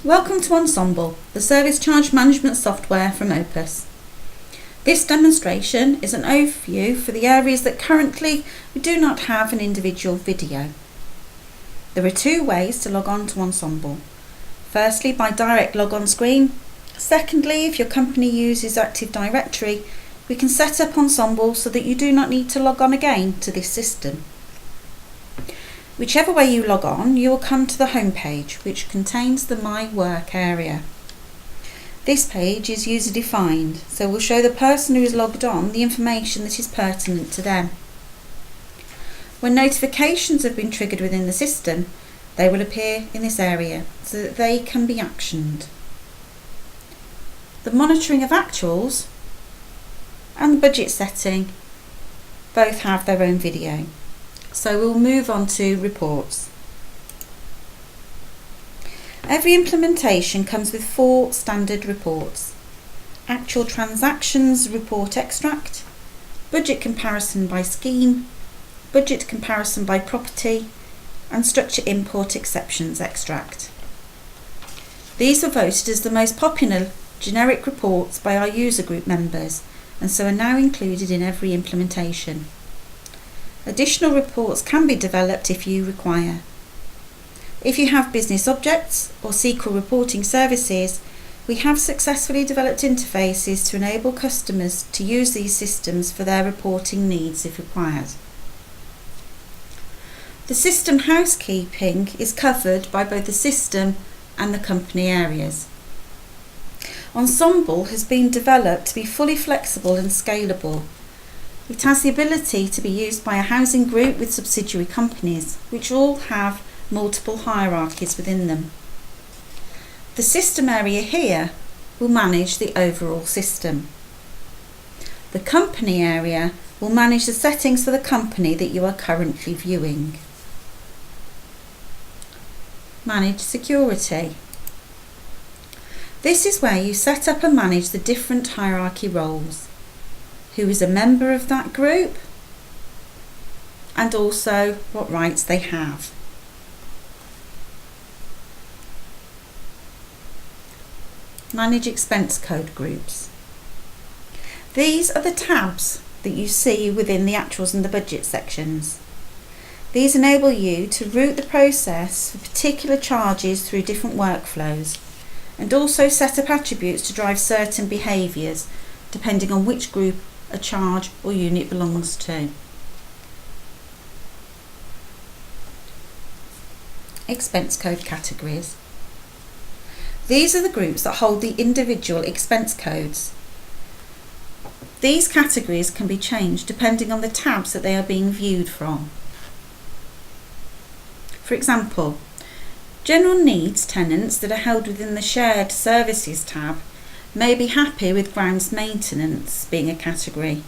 Welcome to Ensemble, the service charge management software from Opus. This demonstration is an overview for the areas that currently we do not have an individual video. There are two ways to log on to Ensemble. Firstly, by direct log on screen. Secondly, if your company uses Active Directory, we can set up Ensemble so that you do not need to log on again to this system. Whichever way you log on, you will come to the home page, which contains the My Work area. This page is user defined, so will show the person who is logged on the information that is pertinent to them. When notifications have been triggered within the system, they will appear in this area so that they can be actioned. The monitoring of actuals and the budget setting both have their own video. So we'll move on to reports. Every implementation comes with 4 standard reports: actual transactions report extract, budget comparison by scheme, budget comparison by property, and structure import exceptions extract. These were voted as the most popular generic reports by our user group members, and so are now included in every implementation. Additional reports can be developed if you require. If you have business objects or SQL reporting services, we have successfully developed interfaces to enable customers to use these systems for their reporting needs if required. The system housekeeping is covered by both the system and the company areas. Ensemble has been developed to be fully flexible and scalable. It has the ability to be used by a housing group with subsidiary companies, which all have multiple hierarchies within them. The system area here will manage the overall system. The company area will manage the settings for the company that you are currently viewing. Manage security. This is where you set up and manage the different hierarchy roles, who is a member of that group, and also what rights they have. Manage expense code groups. These are the tabs that you see within the actuals and the budget sections. These enable you to route the process for particular charges through different workflows, and also set up attributes to drive certain behaviours depending on which group a charge or unit belongs to. Expense code categories. These are the groups that hold the individual expense codes. These categories can be changed depending on the tabs that they are being viewed from. For example, general needs tenants that are held within the shared services tab may be happy with grounds maintenance being a category,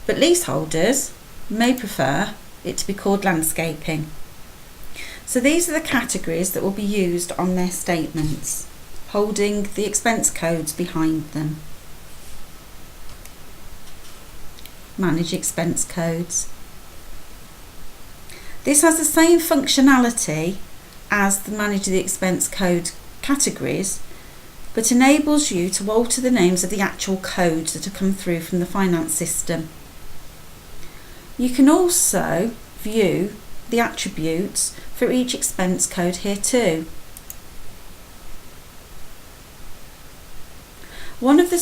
but leaseholders may prefer it to be called landscaping. So these are the categories that will be used on their statements, holding the expense codes behind them. Manage expense codes. This has the same functionality as the manage the expense code categories, but enables you to alter the names of the actual codes that have come through from the finance system. You can also view the attributes for each expense code here too. One of the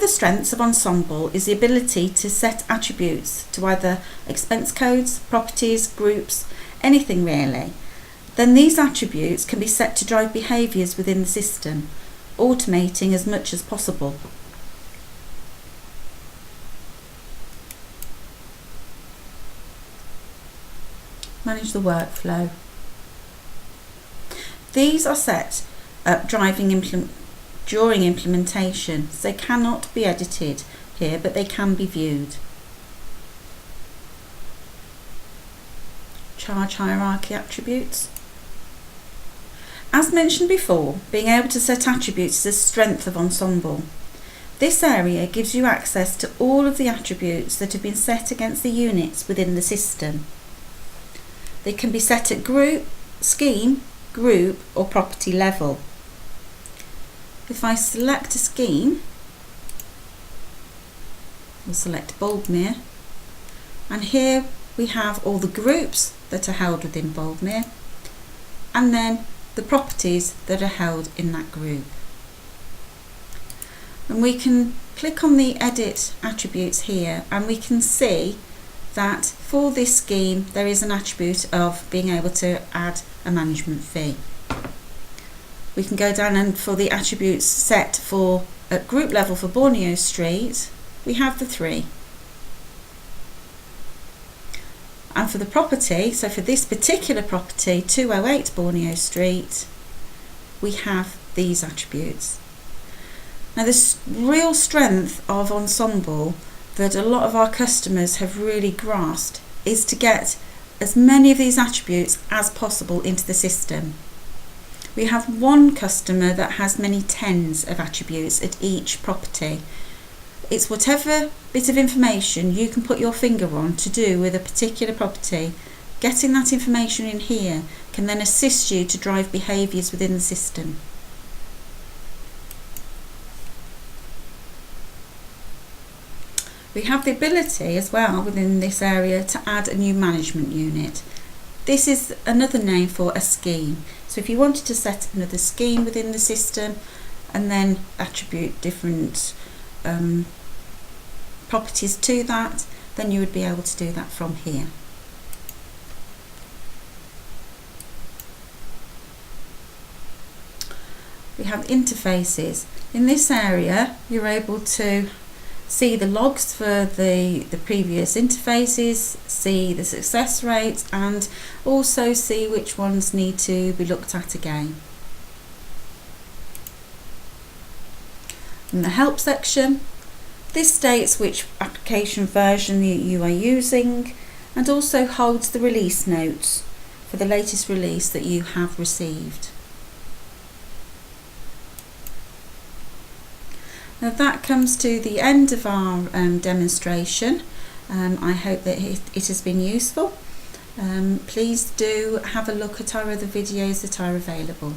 strengths of Ensemble is the ability to set attributes to either expense codes, properties, groups, anything really. Then these attributes can be set to drive behaviours within the system, automating as much as possible. Manage the workflow. These are set up during implementation, so they cannot be edited here, but they can be viewed. Charge hierarchy attributes. As mentioned before, being able to set attributes is a strength of Ensemble. This area gives you access to all of the attributes that have been set against the units within the system. They can be set at group, scheme, group or property level. If I select a scheme, we'll select Boldmere, and here we have all the groups that are held within Boldmere and then the properties that are held in that group. And we can click on the edit attributes here and we can see that for this scheme there is an attribute of being able to add a management fee. We can go down and for the attributes set for at group level for Borneo Street, we have the 3. And for the property, so for this particular property, 208 Borneo Street, we have these attributes. Now the real strength of Ensemble that a lot of our customers have really grasped is to get as many of these attributes as possible into the system. We have one customer that has many tens of attributes at each property. It's whatever bit of information you can put your finger on to do with a particular property. Getting that information in here can then assist you to drive behaviours within the system. We have the ability as well within this area to add a new management unit. This is another name for a scheme. So if you wanted to set up another scheme within the system and then attribute different properties to that, then you would be able to do that from here. We have interfaces. In this area you're able to see the logs for the previous interfaces, see the success rates, and also see which ones need to be looked at again. In the help section, this states which application version you are using and also holds the release notes for the latest release that you have received. Now that comes to the end of our demonstration. I hope that it has been useful. Please do have a look at our other videos that are available.